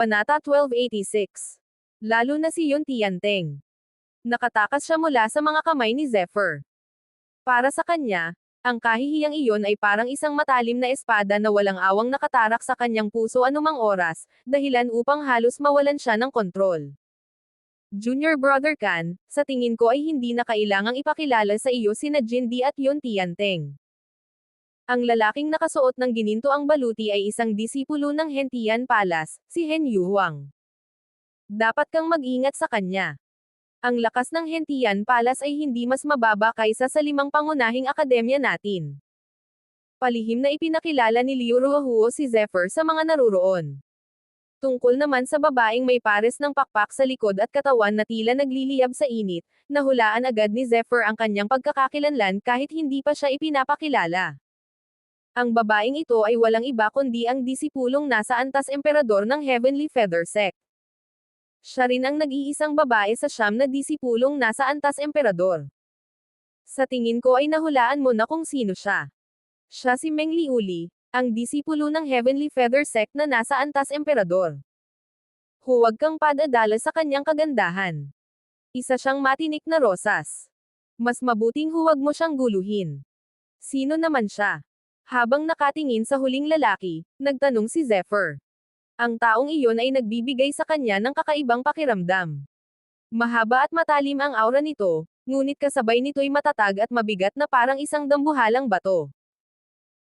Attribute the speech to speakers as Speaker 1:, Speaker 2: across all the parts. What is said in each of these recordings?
Speaker 1: Panata 1286. Lalo na si Yun Tianteng. Nakatakas siya mula sa mga kamay ni Zephyr. Para sa kanya, ang kahihiyang iyon ay parang isang matalim na espada na walang awang nakatarak sa kanyang puso anumang oras, dahilan upang halos mawalan siya ng kontrol. Junior Brother Kan, sa tingin ko ay hindi na kailangang ipakilala sa iyo sina Jindy at Yun Tianteng. Ang lalaking nakasuot ng gininto ang baluti ay isang disipulo ng Hentian Palace, si Hen Yuhuang. Dapat kang mag-ingat sa kanya. Ang lakas ng Hentian Palace ay hindi mas mababa kaysa sa 5 pangunahing akademya natin. Palihim na ipinakilala ni Liu Ruohuo si Zephyr sa mga naruroon. Tungkol naman sa babaeng may pares ng pakpak sa likod at katawan na tila nagliliyab sa init, nahulaan agad ni Zephyr ang kanyang pagkakakilanlan kahit hindi pa siya ipinapakilala. Ang babaeng ito ay walang iba kundi ang disipulong nasa antas emperador ng Heavenly Feather Sect. Siya rin ang nag-iisang babae sa siyam na disipulong nasa antas emperador. Sa tingin ko ay nahulaan mo na kung sino siya. Siya si Meng Liuli, ang disipulo ng Heavenly Feather Sect na nasa antas emperador. Huwag kang padadala sa kanyang kagandahan. Isa siyang matinik na rosas. Mas mabuting huwag mo siyang guluhin. Sino naman siya? Habang nakatingin sa huling lalaki, nagtanong si Zephyr. Ang taong iyon ay nagbibigay sa kanya ng kakaibang pakiramdam. Mahaba at matalim ang aura nito, ngunit kasabay nito'y matatag at mabigat na parang isang dambuhalang bato.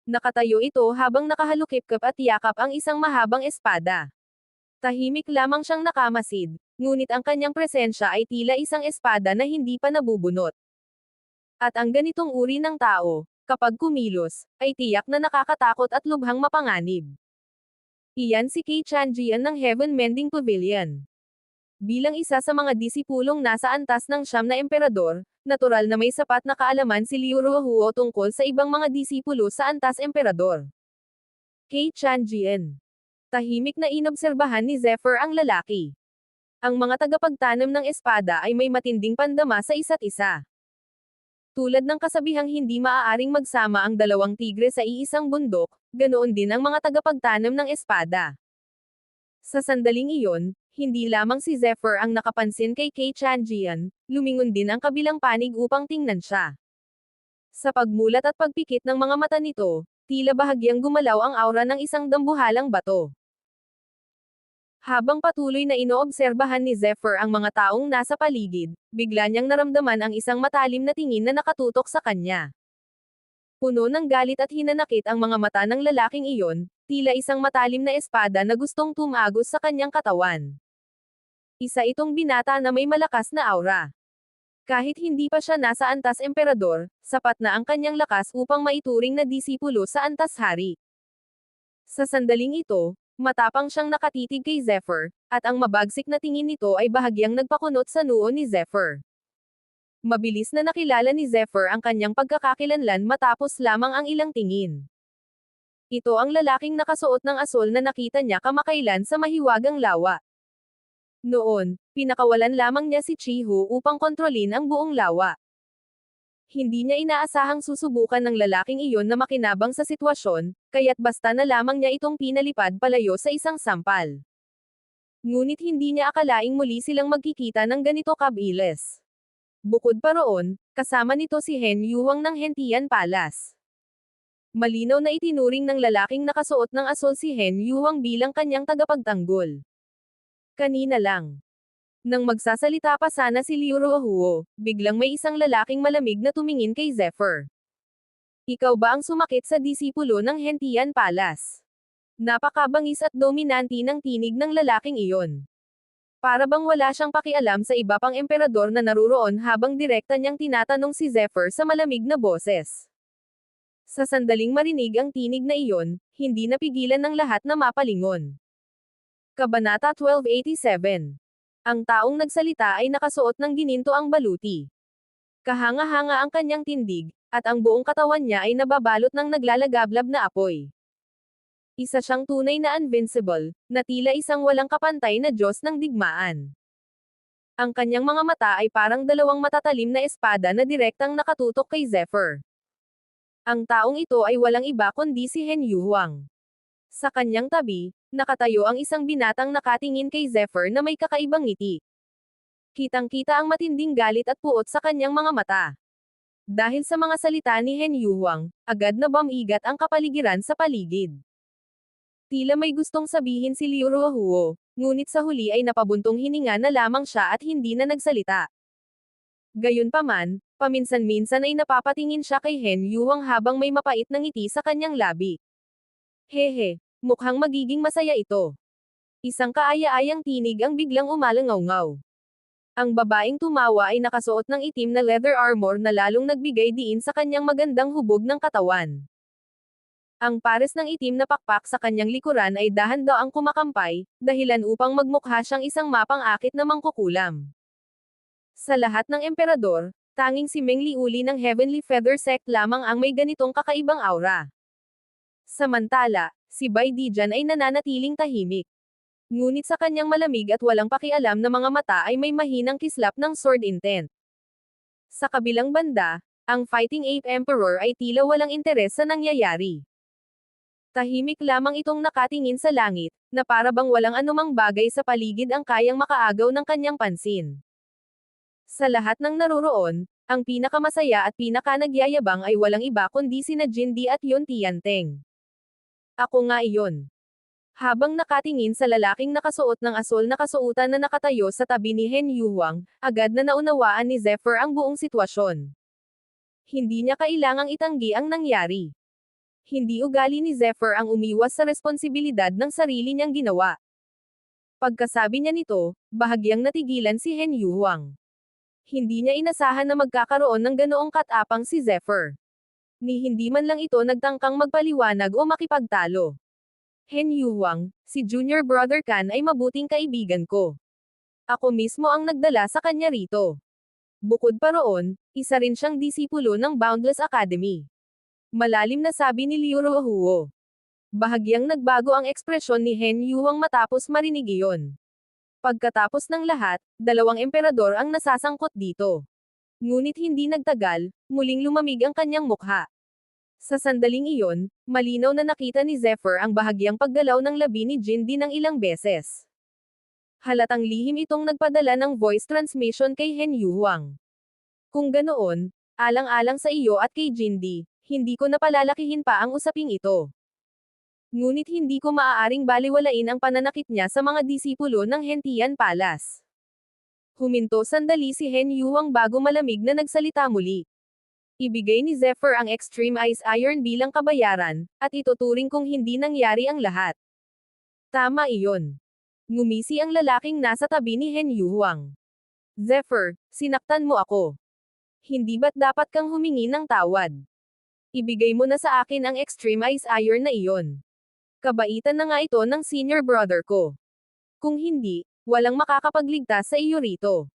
Speaker 1: Nakatayo ito habang nakahalukip-kip at yakap ang isang mahabang espada. Tahimik lamang siyang nakamasid, ngunit ang kanyang presensya ay tila isang espada na hindi pa nabubunot. At ang ganitong uri ng tao, kapag kumilos, ay tiyak na nakakatakot at lubhang mapanganib. Iyan si Kay Chanjian ng Heaven Mending Pavilion. Bilang isa sa mga disipulong nasa antas ng siyam na emperador, natural na may sapat na kaalaman si Liu Ruohuo tungkol sa ibang mga disipulo sa antas emperador. Kay Chanjian. Tahimik na inobserbahan ni Zephyr ang lalaki. Ang mga tagapagtanim ng espada ay may matinding pandama sa isa't isa. Tulad ng kasabihang hindi maaaring magsama ang dalawang tigre sa iisang bundok, ganoon din ang mga tagapagtanim ng espada. Sa sandaling iyon, hindi lamang si Zephyr ang nakapansin kay Kay Chanjian, lumingon din ang kabilang panig upang tingnan siya. Sa pagmulat at pagpikit ng mga mata nito, tila bahagyang gumalaw ang aura ng isang dambuhalang bato. Habang patuloy na inoobserbahan ni Zephyr ang mga taong nasa paligid, bigla niyang naramdaman ang isang matalim na tingin na nakatutok sa kanya. Puno ng galit at hinanakit ang mga mata ng lalaking iyon, tila isang matalim na espada na gustong tumagos sa kanyang katawan. Isa itong binata na may malakas na aura. Kahit hindi pa siya nasa antas emperador, sapat na ang kanyang lakas upang maituring na disipulo sa antas hari. Sa sandaling ito, matapang siyang nakatitig kay Zephyr, at ang mabagsik na tingin nito ay bahagyang nagpakunot sa noo ni Zephyr. Mabilis na nakilala ni Zephyr ang kanyang pagkakakilanlan matapos lamang ang ilang tingin. Ito ang lalaking nakasuot ng asol na nakita niya kamakailan sa mahiwagang lawa. Noon, pinakawalan lamang niya si Chihu upang kontrolin ang buong lawa. Hindi niya inaasahang susubukan ng lalaking iyon na makinabang sa sitwasyon, kaya't basta na lamang niya itong pinalipad palayo sa isang sampal. Ngunit hindi niya akalaing muli silang magkikita ng ganito kabilis. Bukod pa roon, kasama nito si Hen Yuhuang ng Hentian Palace. Malinaw na itinuring ng lalaking nakasuot ng asol si Hen Yuhuang bilang kanyang tagapagtanggol. Kanina lang. Nang magsasalita pa sana si Liu Ruohuo, biglang may isang lalaking malamig na tumingin kay Zephyr. Ikaw ba ang sumakit sa disipulo ng Hentian Palace? Napakabangis at dominante ng tinig ng lalaking iyon. Para bang wala siyang pakialam sa iba pang emperador na naruroon habang direkta niyang tinatanong si Zephyr sa malamig na boses. Sa sandaling marinig ang tinig na iyon, hindi napigilan ng lahat na mapalingon. Kabanata 1287. Ang taong nagsalita ay nakasuot ng gininto ang baluti. Kahanga-hanga ang kanyang tindig, at ang buong katawan niya ay nababalot ng naglalagablab na apoy. Isa siyang tunay na invincible, na tila isang walang kapantay na Diyos ng digmaan. Ang kanyang mga mata ay parang dalawang matatalim na espada na direktang nakatutok kay Zephyr. Ang taong ito ay walang iba kundi si Hen Yuhuang. Sa kanyang tabi, nakatayo ang isang binatang nakatingin kay Zephyr na may kakaibang ngiti. Kitang-kita ang matinding galit at puot sa kanyang mga mata. Dahil sa mga salita ni Hen Yuhuang, agad na bumigat ang kapaligiran sa paligid. Tila may gustong sabihin si Liu Ruohuo, ngunit sa huli ay napabuntong hininga na lamang siya at hindi na nagsalita. Gayunpaman, paminsan-minsan ay napapatingin siya kay Hen Yuhuang habang may mapait na ngiti sa kanyang labi. Hehe, mukhang magiging masaya ito. Isang kaaya-ayang tinig ang biglang umalangaw-ngaw. Ang babaeng tumawa ay nakasuot ng itim na leather armor na lalong nagbigay diin sa kanyang magandang hubog ng katawan. Ang pares ng itim na pakpak sa kanyang likuran ay dahan-daang kumakampay, dahilan upang magmukha siyang isang mapang-akit na mangkukulam. Sa lahat ng emperador, tanging si Meng Liuli ng Heavenly Feather Sect lamang ang may ganitong kakaibang aura. Samantala, si Bai Dijan ay nananatiling tahimik. Ngunit sa kanyang malamig at walang pakialam na mga mata ay may mahinang kislap ng sword intent. Sa kabilang banda, ang Fighting Ape Emperor ay tila walang interes sa nangyayari. Tahimik lamang itong nakatingin sa langit, na para bang walang anumang bagay sa paligid ang kayang makaagaw ng kanyang pansin. Sa lahat ng naroroon, ang pinakamasaya at pinakanagyayabang ay walang iba kundi sina Jindy at Yun Tianteng. Ako nga iyon. Habang nakatingin sa lalaking nakasuot ng asol na kasuotan na nakatayo sa tabi ni Hen Yuhuang, agad na naunawaan ni Zephyr ang buong sitwasyon. Hindi niya kailangang itanggi ang nangyari. Hindi ugali ni Zephyr ang umiwas sa responsibilidad ng sarili niyang ginawa. Pagkasabi niya nito, bahagyang natigilan si Hen Yuhuang. Hindi niya inasahan na magkakaroon ng ganoong katapang si Zephyr. Ni hindi man lang ito nagtangkang magpaliwanag o makipagtalo. Hen Yuhuang, si Junior Brother Kan ay mabuting kaibigan ko. Ako mismo ang nagdala sa kanya rito. Bukod pa roon, isa rin siyang disipulo ng Boundless Academy. Malalim na sabi ni Liu Ruohuo. Bahagyang nagbago ang ekspresyon ni Hen Yuhuang matapos marinig iyon. Pagkatapos ng lahat, dalawang emperador ang nasasangkot dito. Ngunit hindi nagtagal, muling lumamig ang kanyang mukha. Sa sandaling iyon, malinaw na nakita ni Zephyr ang bahagyang paggalaw ng labi ni Jindy ng ilang beses. Halatang lihim itong nagpadala ng voice transmission kay Hen Yuhuang. Kung ganoon, alang-alang sa iyo at kay Jindy, hindi ko napalalakihin pa ang usaping ito. Ngunit hindi ko maaaring baliwalain ang pananakit niya sa mga disipulo ng Hentian Palace. Huminto sandali si Hen Yuhuang bago malamig na nagsalita muli. Ibigay ni Zephyr ang Extreme Ice Iron bilang kabayaran, at ituturing kung hindi nangyari ang lahat. Tama iyon. Ngumisi ang lalaking nasa tabi ni Hen Yuhuang. Zephyr, sinaktan mo ako. Hindi ba't dapat kang humingi ng tawad? Ibigay mo na sa akin ang Extreme Ice Iron na iyon. Kabaitan na nga ito ng senior brother ko. Kung hindi, walang makakapagligtas sa iyo rito.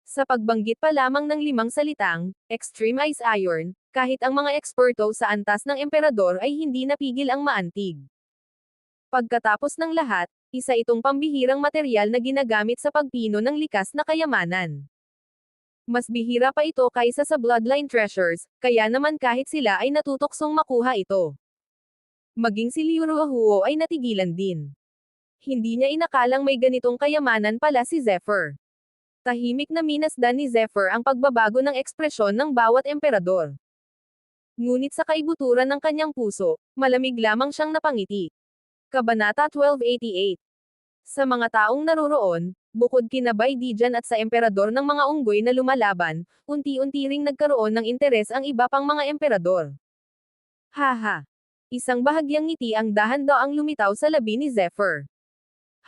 Speaker 1: Sa pagbanggit pa lamang ng 5 salitang, Extreme Ice Iron, kahit ang mga eksperto sa antas ng emperador ay hindi napigil ang maantig. Pagkatapos ng lahat, isa itong pambihirang materyal na ginagamit sa pagpino ng likas na kayamanan. Mas bihira pa ito kaysa sa Bloodline Treasures, kaya naman kahit sila ay natutuksong makuha ito. Maging si Liu Ruohuo ay natigilan din. Hindi niya inakalang may ganitong kayamanan pala si Zephyr. Tahimik na minasdan ni Zephyr ang pagbabago ng ekspresyon ng bawat emperador. Ngunit sa kaibuturan ng kanyang puso, malamig lamang siyang napangiti. Kabanata 1288. Sa mga taong naroroon, bukod kina Bai Dijan at sa emperador ng mga unggoy na lumalaban, unti-unti ring nagkaroon ng interes ang iba pang mga emperador. Haha! Isang bahagyang ngiti ang dahan-daang lumitaw sa labi ni Zephyr.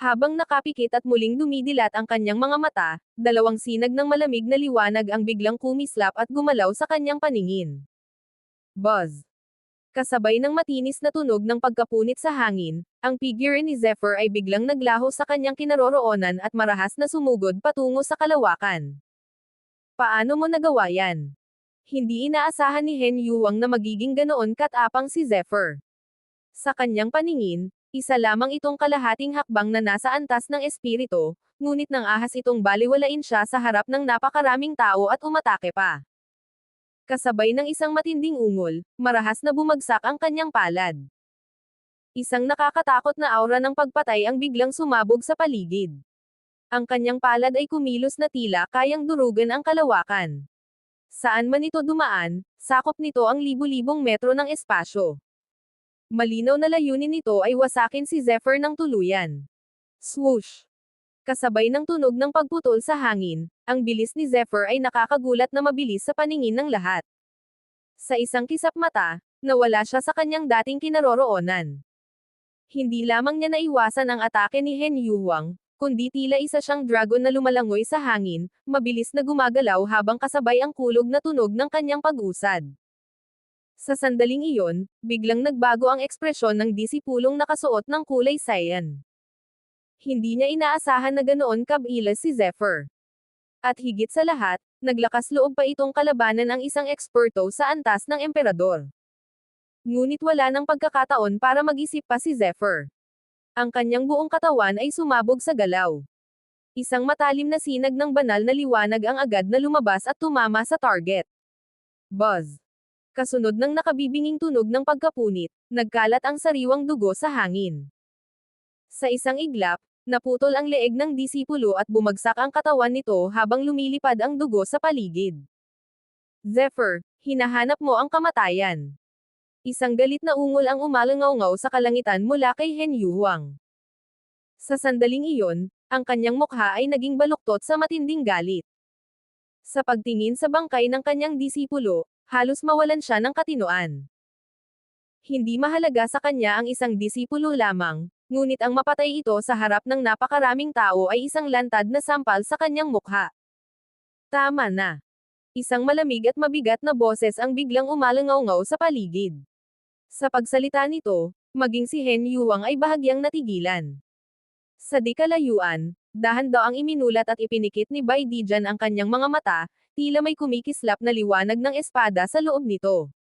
Speaker 1: Habang nakapikit at muling dumidilat ang kanyang mga mata, dalawang sinag ng malamig na liwanag ang biglang kumislap at gumalaw sa kanyang paningin. Buzz! Kasabay ng matinis na tunog ng pagkapunit sa hangin, ang figure ni Zephyr ay biglang naglaho sa kanyang kinaroroonan at marahas na sumugod patungo sa kalawakan. Paano mo nagawa yan? Hindi inaasahan ni Hen Yuhuang na magiging ganoon katapang si Zephyr. Sa kanyang paningin, isa lamang itong kalahating hakbang na nasa antas ng espiritu, ngunit nang ahas itong baliwalain siya sa harap ng napakaraming tao at umatake pa. Kasabay ng isang matinding ungol, marahas na bumagsak ang kanyang palad. Isang nakakatakot na aura ng pagpatay ang biglang sumabog sa paligid. Ang kanyang palad ay kumilos na tila kayang durugan ang kalawakan. Saan man ito dumaan, sakop nito ang libu-libong metro ng espasyo. Malinaw na layunin nito ay wasakin si Zephyr ng tuluyan. Swoosh! Kasabay ng tunog ng pagputol sa hangin, ang bilis ni Zephyr ay nakakagulat na mabilis sa paningin ng lahat. Sa isang kisap mata, nawala siya sa kanyang dating kinaroroonan. Hindi lamang niya naiwasan ang atake ni Hen Yuhuang, kundi tila isa siyang dragon na lumalangoy sa hangin, mabilis na gumagalaw habang kasabay ang kulog na tunog ng kanyang pag-usad. Sa sandaling iyon, biglang nagbago ang ekspresyon ng disipulong nakasuot ng kulay cyan. Hindi niya inaasahan na ganoon kabilas si Zephyr. At higit sa lahat, naglakas loob pa itong kalabanan ang isang eksperto sa antas ng emperador. Ngunit wala nang pagkakataon para mag-isip pa si Zephyr. Ang kanyang buong katawan ay sumabog sa galaw. Isang matalim na sinag ng banal na liwanag ang agad na lumabas at tumama sa target. Buzz! Kasunod ng nakabibinging tunog ng pagkapunit, nagkalat ang sariwang dugo sa hangin. Sa isang iglap, naputol ang leeg ng disipulo at bumagsak ang katawan nito habang lumilipad ang dugo sa paligid. Zephyr, hinahanap mo ang kamatayan. Isang galit na ungol ang umalangaw-ngaw sa kalangitan mula kay Hen Yuhuang. Sa sandaling iyon, ang kanyang mukha ay naging baluktot sa matinding galit. Sa pagtingin sa bangkay ng kanyang disipulo, halos mawalan siya ng katinoan. Hindi mahalaga sa kanya ang isang disipulo lamang, ngunit ang mapatay ito sa harap ng napakaraming tao ay isang lantad na sampal sa kanyang mukha. Tama na. Isang malamig at mabigat na boses ang biglang umalangaw-ngaw sa paligid. Sa pagsalita nito, maging si Hen Yuhuang ay bahagyang natigilan. Sa di kalayuan, dahan-daang iminulat at ipinikit ni Bai Dijan ang kanyang mga mata, tila may kumikislap na liwanag ng espada sa loob nito.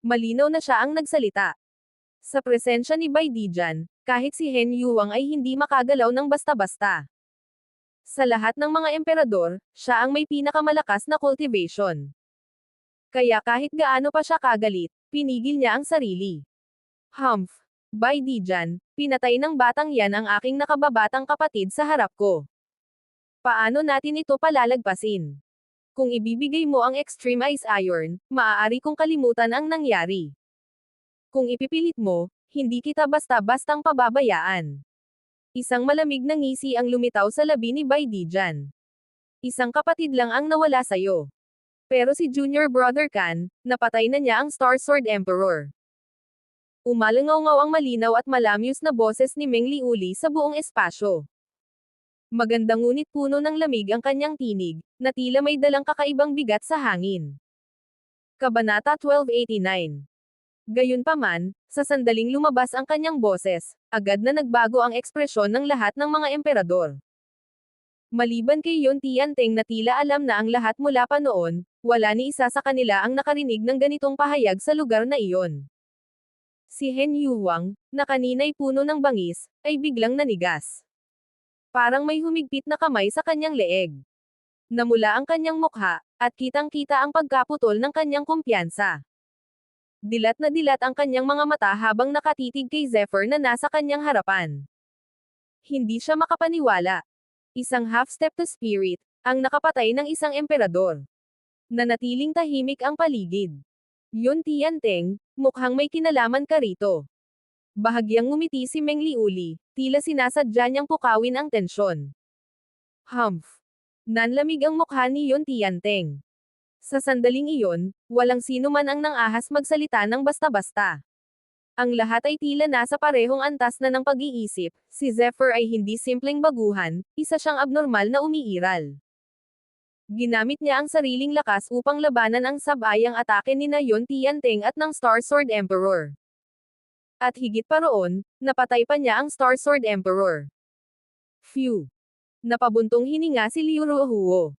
Speaker 1: Malinaw na siya ang nagsalita. Sa presensya ni Bai Dijan, kahit si Hen Yuhuang ay hindi makagalaw ng basta-basta. Sa lahat ng mga emperador, siya ang may pinakamalakas na cultivation. Kaya kahit gaano pa siya kagalit, pinigil niya ang sarili. Humph! Bai Dijan, pinatay ng batang yan ang aking nakababatang kapatid sa harap ko. Paano natin ito palalagpasin? Kung ibibigay mo ang Extreme Ice Iron, maaari kong kalimutan ang nangyari. Kung ipipilit mo, hindi kita basta-bastang pababayaan. Isang malamig na ngisi ang lumitaw sa labi ni Bai Dijan. Isang kapatid lang ang nawala sayo. Pero si Junior Brother Kan, napatay na niya ang Star Sword Emperor. Umalangaw-ngaw ang malinaw at malamyos na boses ni Meng Liuli sa buong espasyo. Magandang ngunit puno ng lamig ang kanyang tinig, na tila may dalang kakaibang bigat sa hangin. Kabanata 1289. Gayunpaman, sa sandaling lumabas ang kanyang boses, agad na nagbago ang ekspresyon ng lahat ng mga emperador. Maliban kay Yon Tianteng na tila alam na ang lahat mula pa noon, wala ni isa sa kanila ang nakarinig ng ganitong pahayag sa lugar na iyon. Si Hen Yuhuang, na kanina'y puno ng bangis, ay biglang nanigas. Parang may humigpit na kamay sa kanyang leeg. Namula ang kanyang mukha, at kitang-kita ang pagkaputol ng kanyang kumpiyansa. Dilat na dilat ang kanyang mga mata habang nakatitig kay Zephyr na nasa kanyang harapan. Hindi siya makapaniwala. Isang half-step to spirit, ang nakapatay ng isang emperador. Nanatiling tahimik ang paligid. Yon Tianteng, mukhang may kinalaman ka rito. Bahagyang ngumiti si Meng Liuli, tila sinasadya niyang pukawin ang tensyon. Humph! Nanlamig ang mukha ni Yon Tianteng. Sa sandaling iyon, walang sino man ang nang-ahas magsalita ng basta-basta. Ang lahat ay tila nasa parehong antas na ng pag-iisip, si Zephyr ay hindi simpleng baguhan, isa siyang abnormal na umiiral. Ginamit niya ang sariling lakas upang labanan ang sabayang atake ni Yon Tianteng at ng Star Sword Emperor. At higit pa roon, napatay pa niya ang Star Sword Emperor. Phew! Napabuntong hininga si Liu Ruohuo.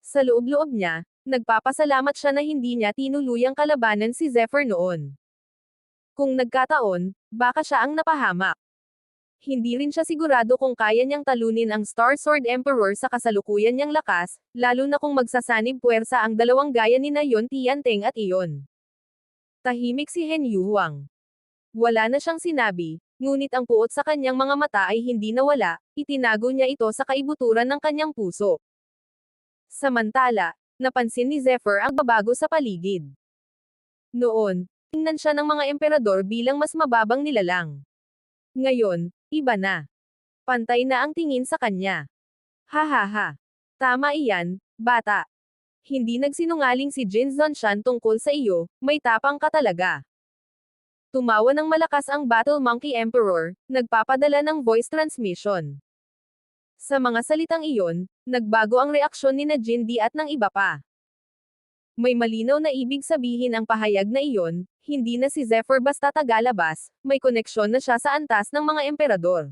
Speaker 1: Sa loob-loob niya, nagpapasalamat siya na hindi niya tinuluyang kalabanan si Zephyr noon. Kung nagkataon, baka siya ang napahamak. Hindi rin siya sigurado kung kaya niyang talunin ang Star Sword Emperor sa kasalukuyan niyang lakas, lalo na kung magsasanib puwersa ang dalawang gaya ni Yon Tianteng at iyon. Tahimik si Hen Yuhuang. Wala na siyang sinabi, ngunit ang puot sa kanyang mga mata ay hindi nawala, itinago niya ito sa kaibuturan ng kanyang puso. Samantala, napansin ni Zephyr ang babago sa paligid. Noon, tingnan siya ng mga emperador bilang mas mababang nilalang. Ngayon, iba na. Pantay na ang tingin sa kanya. Hahaha. Tama iyan, bata. Hindi nagsinungaling si Jin Zonshan tungkol sa iyo, may tapang ka talaga. Tumawa ng malakas ang Battle Monkey Emperor, nagpapadala ng voice transmission. Sa mga salitang iyon, nagbago ang reaksyon ni na Jindy at ng iba pa. May malinaw na ibig sabihin ang pahayag na iyon, hindi na si Zephyr basta tagalabas, may koneksyon na siya sa antas ng mga emperador.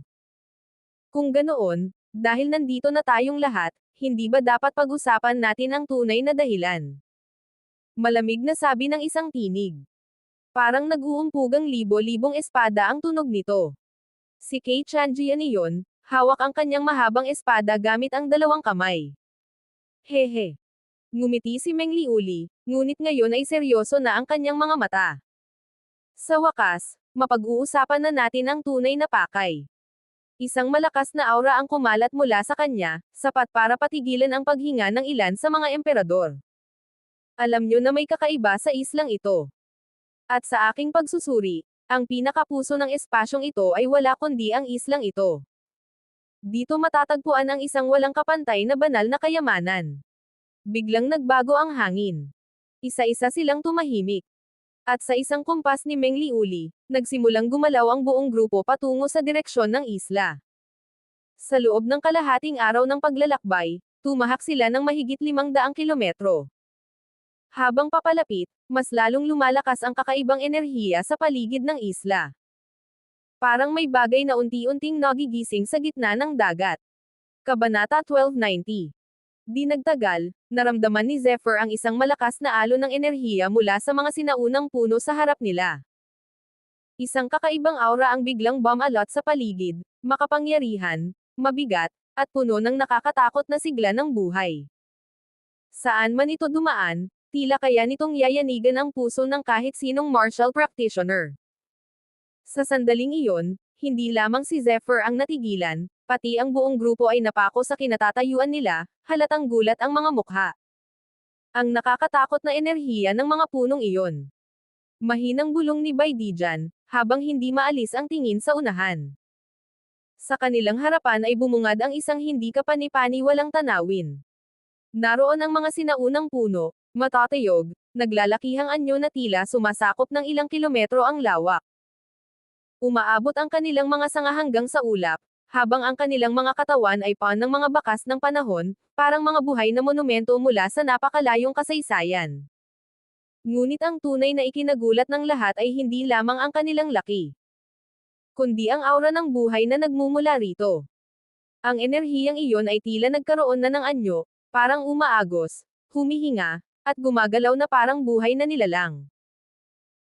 Speaker 1: Kung ganoon, dahil nandito na tayong lahat, hindi ba dapat pag-usapan natin ang tunay na dahilan? Malamig na sabi ng isang tinig. Parang nag-uumpugang libo-libong espada ang tunog nito. Si Kei Chanjian iyon, hawak ang kanyang mahabang espada gamit ang dalawang kamay. Hehe. Ngumiti si Meng Liuli, ngunit ngayon ay seryoso na ang kanyang mga mata. Sa wakas, mapag-uusapan na natin ang tunay na pakay. Isang malakas na aura ang kumalat mula sa kanya, sapat para patigilan ang paghinga ng ilan sa mga emperador. Alam nyo na may kakaiba sa islang ito. At sa aking pagsusuri, ang pinakapuso ng espasyong ito ay wala kundi ang islang ito. Dito matatagpuan ang isang walang kapantay na banal na kayamanan. Biglang nagbago ang hangin. Isa-isa silang tumahimik. At sa isang kumpas ni Meng Liuli, nagsimulang gumalaw ang buong grupo patungo sa direksyon ng isla. Sa loob ng kalahating araw ng paglalakbay, tumahak sila ng mahigit 500 kilometro. Habang papalapit, mas lalong lumalakas ang kakaibang enerhiya sa paligid ng isla. Parang may bagay na unti-unting nagigising sa gitna ng dagat. Kabanata 1290. Di nagtagal, naramdaman ni Zephyr ang isang malakas na alon ng enerhiya mula sa mga sinaunang puno sa harap nila. Isang kakaibang aura ang biglang bumalot sa paligid, makapangyarihan, mabigat, at puno ng nakakatakot na sigla ng buhay. Saan man ito dumaan, tila kaya nitong yayanigan ang puso ng kahit sinong martial practitioner. Sa sandaling iyon, hindi lamang si Zephyr ang natigilan, pati ang buong grupo ay napako sa kinatatayuan nila, halatang gulat ang mga mukha. Ang nakakatakot na enerhiya ng mga punong iyon. Mahinang bulong ni Baidijan, habang hindi maalis ang tingin sa unahan. Sa kanilang harapan ay bumungad ang isang hindi kapani-paniwalang tanawin. Naroon ang mga sinaunang puno, matatayog, naglalakihang anyo na tila sumasakop ng ilang kilometro ang lawak. Umaabot ang kanilang mga sanga hanggang sa ulap, habang ang kanilang mga katawan ay paon ng mga bakas ng panahon, parang mga buhay na monumento mula sa napakalayong kasaysayan. Ngunit ang tunay na ikinagulat ng lahat ay hindi lamang ang kanilang laki, kundi ang aura ng buhay na nagmumula rito. Ang enerhiyang iyon ay tila nagkaroon na ng anyo, parang umaagos, humihinga, at gumagalaw na parang buhay na nilalang.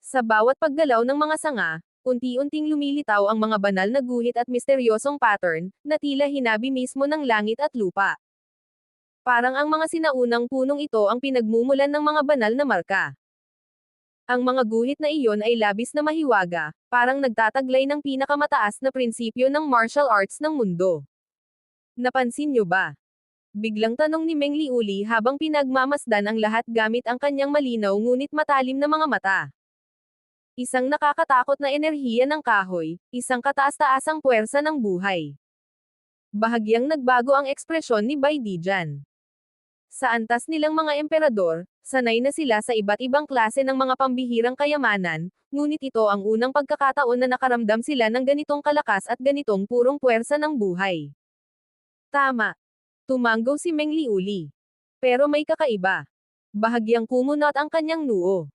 Speaker 1: Sa bawat paggalaw ng mga sanga, unti-unting lumilitaw ang mga banal na guhit at misteryosong pattern, na tila hinabi mismo ng langit at lupa. Parang ang mga sinaunang punong ito ang pinagmumulan ng mga banal na marka. Ang mga guhit na iyon ay labis na mahiwaga, parang nagtataglay ng pinakamataas na prinsipyo ng martial arts ng mundo. Napansin nyo ba? Biglang tanong ni Meng Liuli habang pinagmamasdan ang lahat gamit ang kanyang malinaw ngunit matalim na mga mata. Isang nakakatakot na enerhiya ng kahoy, isang kataas-taasang puwersa ng buhay. Bahagyang nagbago ang ekspresyon ni Baidijan. Sa antas nilang mga emperador, sanay na sila sa iba't ibang klase ng mga pambihirang kayamanan, ngunit ito ang unang pagkakataon na nakaramdam sila ng ganitong kalakas at ganitong purong puwersa ng buhay. Tama. Tumanggo si Meng Liuli. Pero may kakaiba. Bahagyang kumunot ang kanyang noo.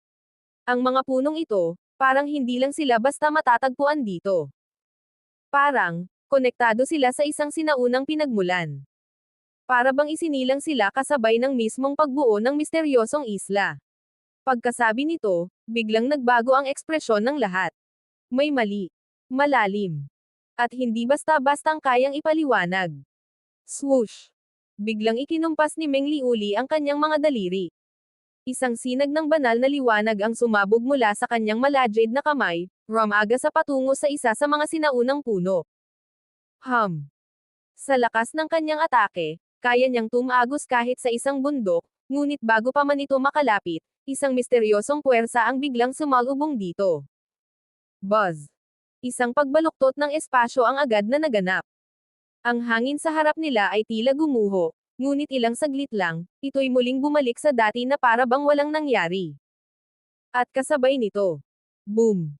Speaker 1: Ang mga punong ito, parang hindi lang sila basta matatagpuan dito. Parang, konektado sila sa isang sinaunang pinagmulan. Para bang isinilang sila kasabay ng mismong pagbuo ng misteryosong isla. Pagkasabi nito, biglang nagbago ang ekspresyon ng lahat. May mali, malalim, at hindi basta-bastang kayang ipaliwanag. Swoosh! Biglang ikinumpas ni Meng Liuli ang kanyang mga daliri. Isang sinag ng banal na liwanag ang sumabog mula sa kanyang malajid na kamay, rumaga sa patungo sa isa sa mga sinaunang puno. Sa lakas ng kanyang atake, kaya niyang tumagos kahit sa isang bundok, ngunit bago pa man ito makalapit, isang misteryosong puwersa ang biglang sumalubong dito. Buzz! Isang pagbaluktot ng espasyo ang agad na naganap. Ang hangin sa harap nila ay tila gumuho, ngunit ilang saglit lang, ito'y muling bumalik sa dati na para bang walang nangyari. At kasabay nito, boom!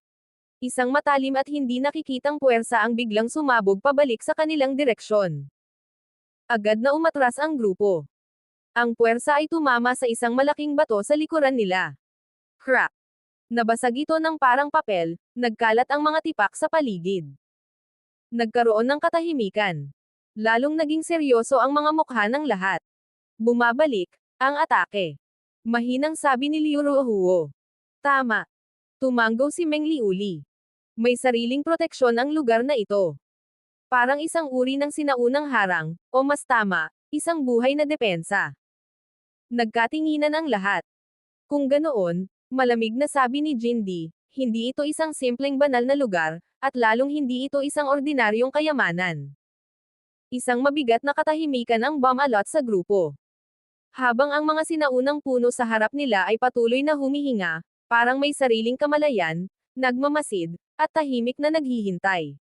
Speaker 1: Isang matalim at hindi nakikitang puwersa ang biglang sumabog pabalik sa kanilang direksyon. Agad na umatras ang grupo. Ang puwersa ay tumama sa isang malaking bato sa likuran nila. Crack! Nabasag ito ng parang papel, nagkalat ang mga tipak sa paligid. Nagkaroon ng katahimikan. Lalong naging seryoso ang mga mukha ng lahat. Bumabalik, ang atake. Mahinang sabi ni Liu Ruohuo. Tama. Tumanggo si Meng Liuli. May sariling proteksyon ang lugar na ito. Parang isang uri ng sinaunang harang, o mas tama, isang buhay na depensa. Nagkatinginan ang lahat. Kung ganoon, malamig na sabi ni Jindy, hindi ito isang simpleng banal na lugar, at lalong hindi ito isang ordinaryong kayamanan. Isang mabigat na katahimikan ang bumalot sa grupo. Habang ang mga sinaunang puno sa harap nila ay patuloy na humihinga, parang may sariling kamalayan, nagmamasid, at tahimik na naghihintay.